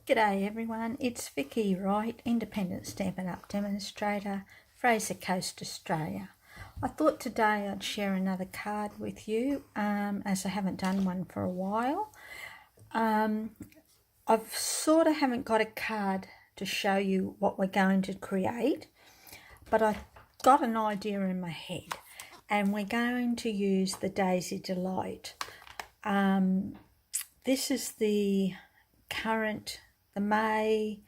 G'day everyone, it's Vicky Wright, Independent Stampin' Up! Demonstrator, Fraser Coast, Australia. I thought today I'd share another card with you, as I haven't done one for a while. I've sort of haven't got a card to show you what we're going to create, but I've got an idea in my head, and we're going to use the Daisy Delight. This is the May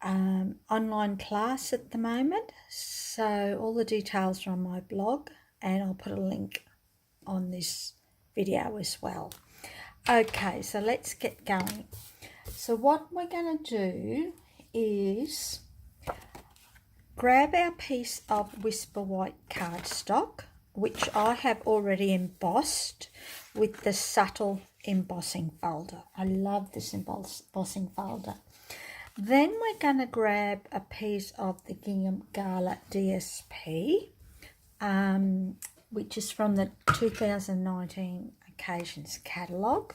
online class at the moment, so all the details are on my blog, and I'll put a link on this video as well. Okay, so let's get going. So what we're going to do is grab our piece of Whisper White cardstock, which I have already embossed with the subtle embossing folder. I love this embossing folder. Then we're going to grab a piece of the Gingham Gala DSP, which is from the 2019 Occasions catalogue,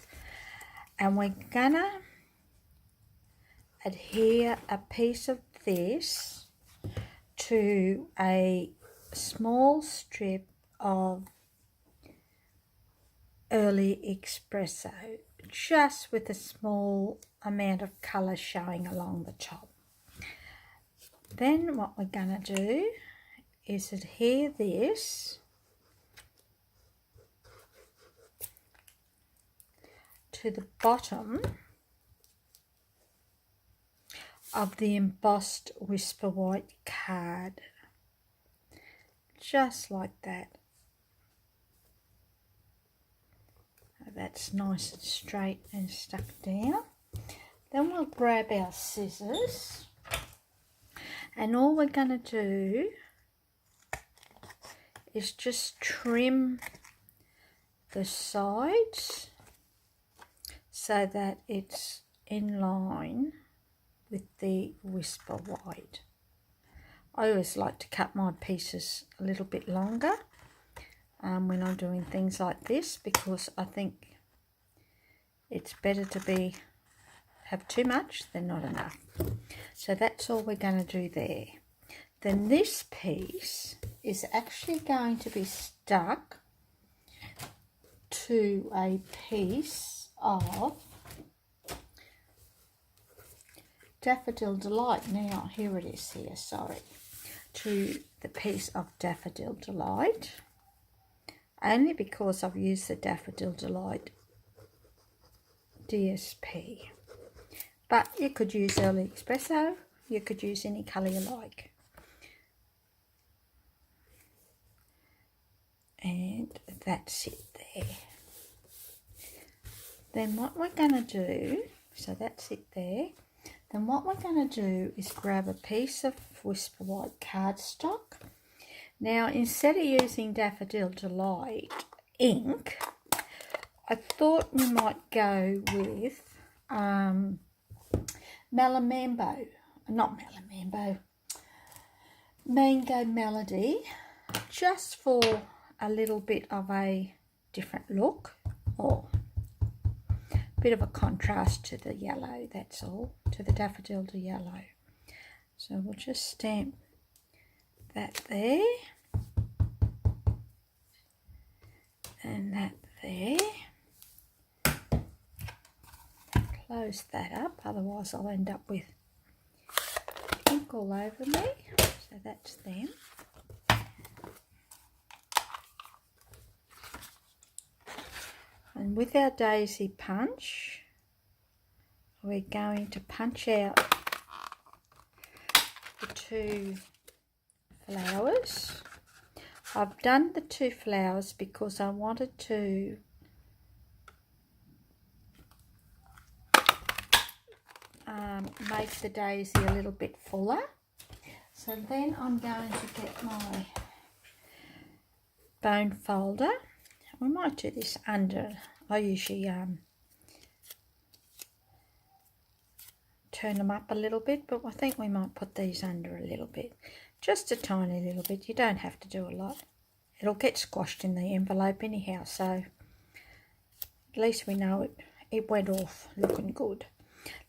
and we're going to adhere a piece of this to a small strip of Early Espresso, just with a small amount of colour showing along the top. Then what we're going to do is adhere this to the bottom of the embossed Whisper White card, just like that. That's nice and straight and stuck down. Then we'll grab our scissors, and all we're going to do is just trim the sides so that it's in line with the Whisper White. I always like to cut my pieces a little bit longer when I'm doing things like this, because I think it's better to have too much than not enough. So that's all we're going to do there. Then this piece is actually going to be stuck to a piece of Daffodil Delight. Now here it is here, sorry. To the piece of Daffodil Delight, only because I've used the Daffodil Delight DSP. But you could use Early Espresso, you could use any colour you like. And that's it there. Then what we're going to do, so that's it there. Then what we're going to do is grab a piece of Whisper White cardstock. Now, instead of using Daffodil Delight ink, I thought we might go with Mango Melody, just for a little bit of a different look, or a bit of a contrast to the yellow, that's all, to the Daffodil Yellow. So we'll just stamp that there, and that there. Close that up, otherwise I'll end up with ink all over me. So that's them. And with our daisy punch, we're going to punch out the two flowers. I've done the two flowers because I wanted to make the daisy a little bit fuller. So then I'm going to get my bone folder. We might do this under. I usually turn them up a little bit, but I think we might put these under a little bit, just a tiny little bit. You don't have to do a lot. It'll get squashed in the envelope anyhow, so at least we know it went off looking good.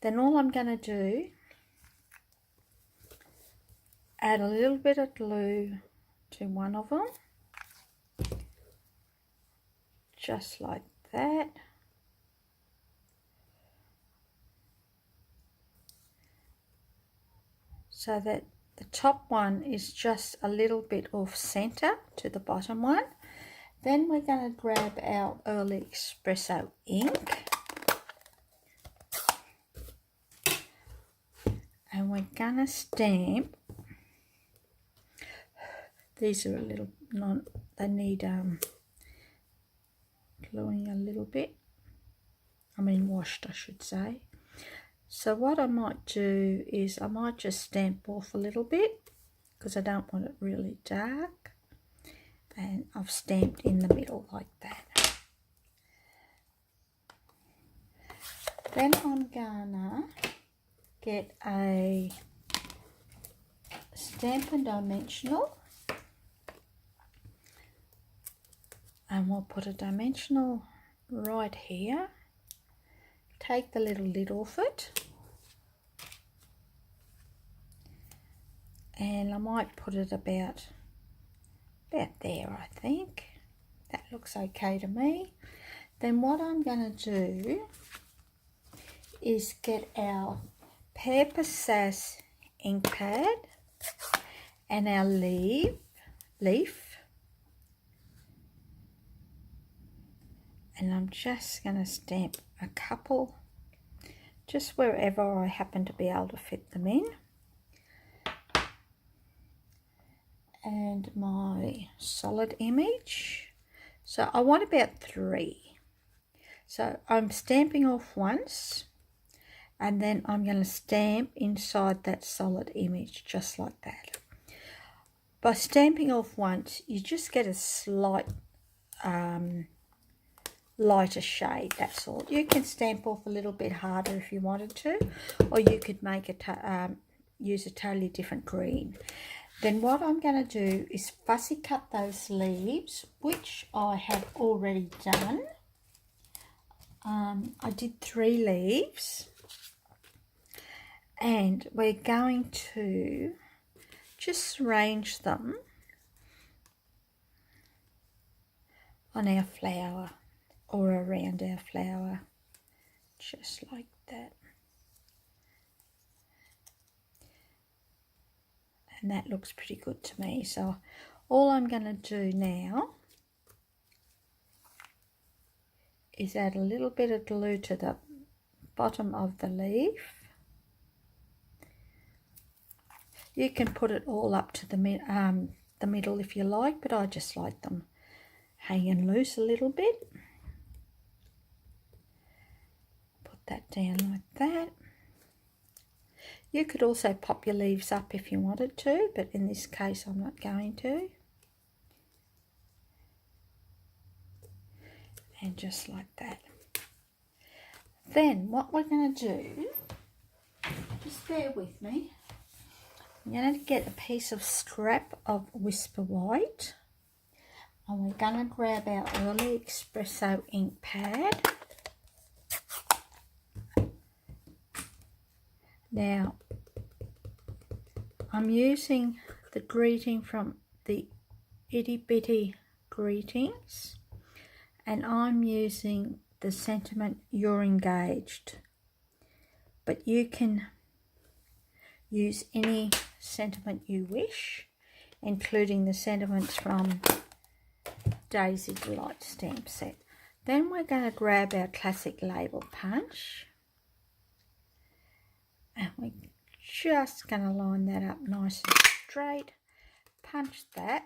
Then all I'm going to do, add a little bit of glue to one of them, just like that. So that the top one is just a little bit off center to the bottom one. Then we're going to grab our Early Espresso ink. And we're going to stamp. These are a little, they need gluing a little bit. I mean washed, I should say. So what I might do is I might just stamp off a little bit because I don't want it really dark. And I've stamped in the middle like that. Then I'm gonna get a Stampin' Dimensional. And we'll put a dimensional right here. Take the little lid off it. And I might put it about there, I think. That looks okay to me. Then what I'm going to do is get our Paper Sass ink pad and our leaf. And I'm just going to stamp a couple just wherever I happen to be able to fit them in. And my solid image. So I want about 3. So I'm stamping off once and then I'm going to stamp inside that solid image just like that. By stamping off once, you just get a slight lighter shade, that's all. You can stamp off a little bit harder if you wanted to, or you could make use a totally different green. Then what I'm going to do is fussy cut those leaves, which I have already done. I did 3 leaves, and we're going to just arrange them on our flower or around our flower, just like that. And that looks pretty good to me. So all I'm going to do now is add a little bit of glue to the bottom of the leaf. You can put it all up to the middle if you like, but I just like them hanging loose a little bit. Put that down like that. You could also pop your leaves up if you wanted to, but in this case I'm not going to. And just like that. Then what we're going to do, just bear with me, I'm going to get a piece of scrap of Whisper White, and we're going to grab our Early Espresso ink pad. Now, I'm using the greeting from the Itty Bitty Greetings, and I'm using the sentiment "You're engaged," but you can use any sentiment you wish, including the sentiments from Daisy Delight stamp set. Then we're going to grab our classic label punch, and we're just going to line that up nice and straight, punch that,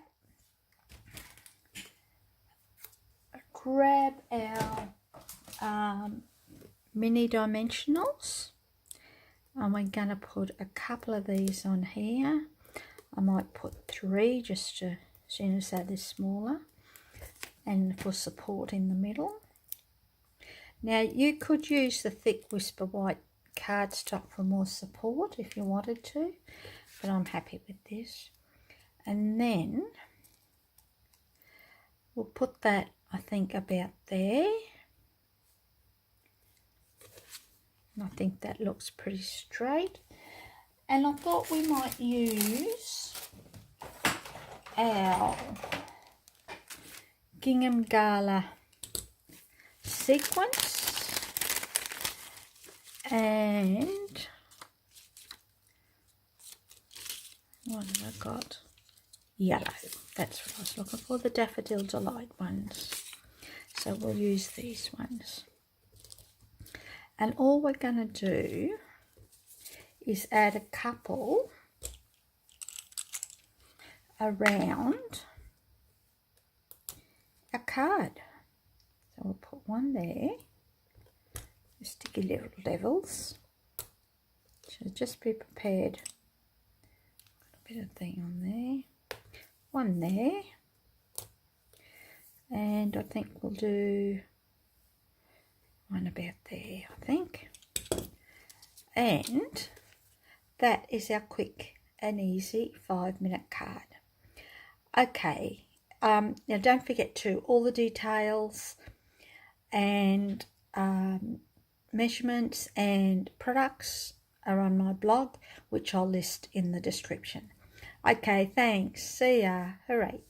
grab our mini dimensionals, and we're going to put a couple of these on here. I might put 3 just to, as soon as they're this smaller, and for support in the middle. Now you could use the thick Whisper White cardstock for more support if you wanted to, but I'm happy with this. And then we'll put that, I think, about there. I think that looks pretty straight. And I thought we might use our Gingham Gala sequence, and what have I got? Yellow. That's what I was looking for, the Daffodil Delight ones. So we'll use these ones. And all we're going to do is add a couple around a card. So we'll put one there, the sticky little devils. So just be prepared. A bit of thing on there, one there, and I think we'll do one about there, I think. And that is our quick and easy 5-minute card. Okay, now don't forget to, all the details and measurements and products are on my blog, which I'll list in the description. Okay, thanks. See ya. Hooray.